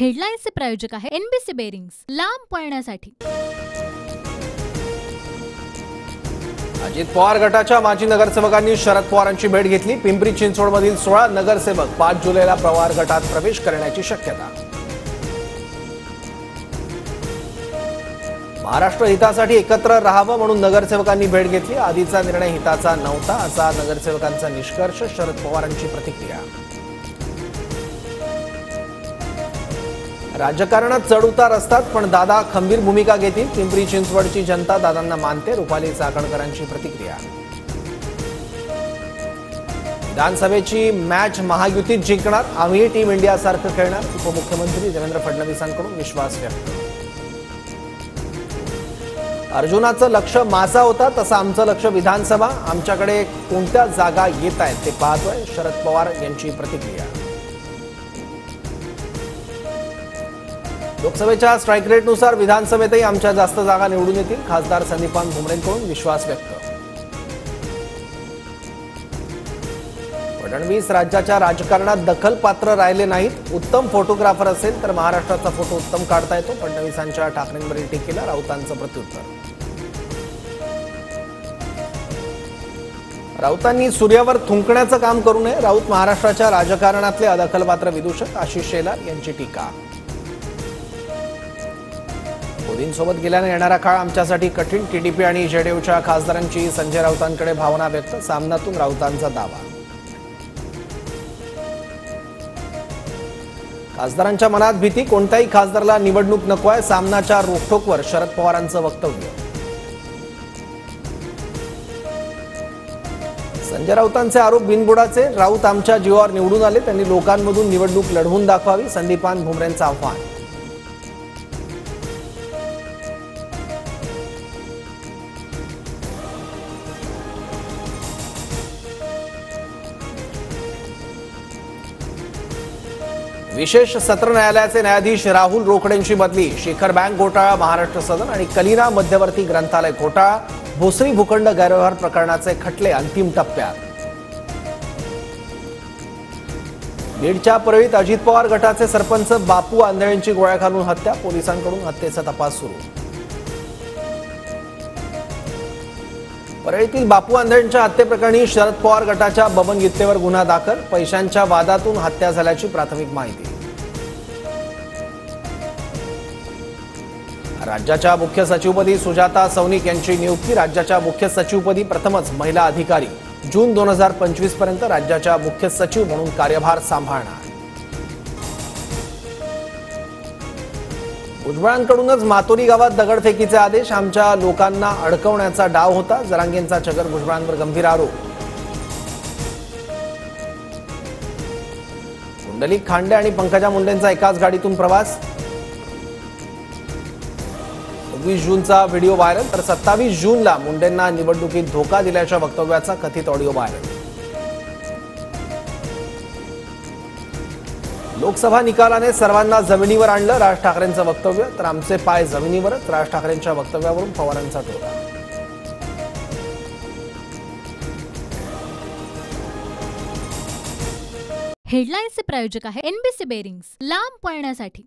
हेडलाईन्सचे प्रायोजक आहे NBC bearings, लांब पळण्यासाठी। अजित पवार गटाच्या माजी नगरसेवकांनी शरद पवारांची भेट घेतली। पिंपरी चिंचवडमधील 16 नगरसेवक 5 जुलैला पवार गटात प्रवेश करण्याची शक्यता। महाराष्ट्र हितासाठी एकत्र राहावं म्हणून नगरसेवकांनी भेट घेतली। आधीचा निर्णय हिताचा नव्हता असा नगरसेवकांचा निष्कर्ष। शरद पवारांची प्रतिक्रिया। राजकारणात चढ-उतार असतात पण दादा खंबीर भूमिका घेतील। पिंपरी चिंचवडची जनता दादांना मानते। रुपाली चाकणकरांची प्रतिक्रिया। विधानसभेची मॅच महायुतीत जिंकणार, आम्ही टीम इंडिया सारखं खेळणार। उपमुख्यमंत्री देवेंद्र फडणवीसांकडून विश्वास व्यक्त। अर्जुनाचं लक्ष मासा होता तसं आमचं लक्ष विधानसभा, आमच्याकडे कोणत्या जागा येत आहेत ते पाहतोय। शरद पवार यांची प्रतिक्रिया। लोकसभेच्या स्ट्राईक रेटनुसार विधानसभेतही आमच्या जास्त जागा निवडून येतील। खासदार संदीपान भुमरेंकडून विश्वास व्यक्त। फडणवीस राज्याच्या राजकारणात दखलपात्र राहिले नाहीत। उत्तम फोटोग्राफर असेल तर महाराष्ट्राचा फोटो उत्तम काढता येतो। फडणवीसांच्या ठाकरेंवरील टीकेला राऊतांचं प्रत्युत्तर। राऊतांनी सूर्यावर थुंकण्याचं काम करू नये, राऊत महाराष्ट्राच्या राजकारणातले अदखलपात्र विदूषक। आशिष शेलार यांची टीका। मोदींसोबत गेल्याने येणारा काळ आमच्यासाठी कठीण। टीडीपी आणि जेडीयूच्या खासदारांची संजय राऊतांकडे भावना व्यक्त। सामनातून राऊतांचा दावा। खासदारांच्या मनात भीती, कोणत्याही खासदाराला निवडणूक नको आहे। सामनाच्या रोखठोकवर शरद पवारांचं वक्तव्य। संजय राऊतांचे आरोप बिनबुडाचे, राऊत आमच्या जीवावर निवडून आले, त्यांनी लोकांमधून निवडणूक लढवून दाखवावी। संदीपान भुमरेंचं आव्हान। विशेष सत्र न्यायालयाचे न्यायाधीश राहुल रोकडेंची बदली। शेखर बँक घोटाळा, महाराष्ट्र सदन आणि कलिना मध्यवर्ती ग्रंथालय घोटाळा, भोसरी भूखंड गैरव्यवहार प्रकरणाचे खटले अंतिम टप्प्यात। बीडच्या परळीत अजित पवार गटाचे सरपंच बापू आंधळेंची गोळ्या घालून हत्या, पोलिसांकडून हत्येचा तपास सुरू। परळीतील बापू आंधळेंच्या हत्येप्रकरणी शरद पवार गटाच्या बबन गित्तेवर गुन्हा दाखल। पैशांच्या वादातून हत्या झाल्याची प्राथमिक माहिती। राज्याच्या मुख्य सचिवपदी सुजाता सौनिक यांची नियुक्ती। राज्याच्या मुख्य सचिवपदी प्रथमच महिला अधिकारी। जून 2025 पर्यंत राज्याच्या मुख्य सचिव म्हणून कार्यभार सांभाळणार। भुजबळांकडूनच मातोरी गावात दगडफेकीचे आदेश, आमच्या लोकांना अडकवण्याचा डाव होता। जरांगेंचा छगन भुजबळांवर गंभीर आरोप। कुंडलिक खांडे आणि पंकजा मुंडेंचा एकाच गाडीतून प्रवास। 26 जूनचा व्हिडिओ व्हायरल तर 27 जूनला मुंडेंना निवडणुकीत धोका दिल्याच्या वक्तव्याचा कथित ऑडिओ व्हायरल। लोकसभा निकालाने सर्वांना जमिनीवर आणलं, राज ठाकरेंचं वक्तव्य। तर आमचे पाय जमिनीवरच, राज ठाकरेंच्या वक्तव्यावरून पवारांचा टोला। हेडलाईन्सचे प्रायोजक आहे एनबीसी बेरिंग्स, लांब पळण्यासाठी।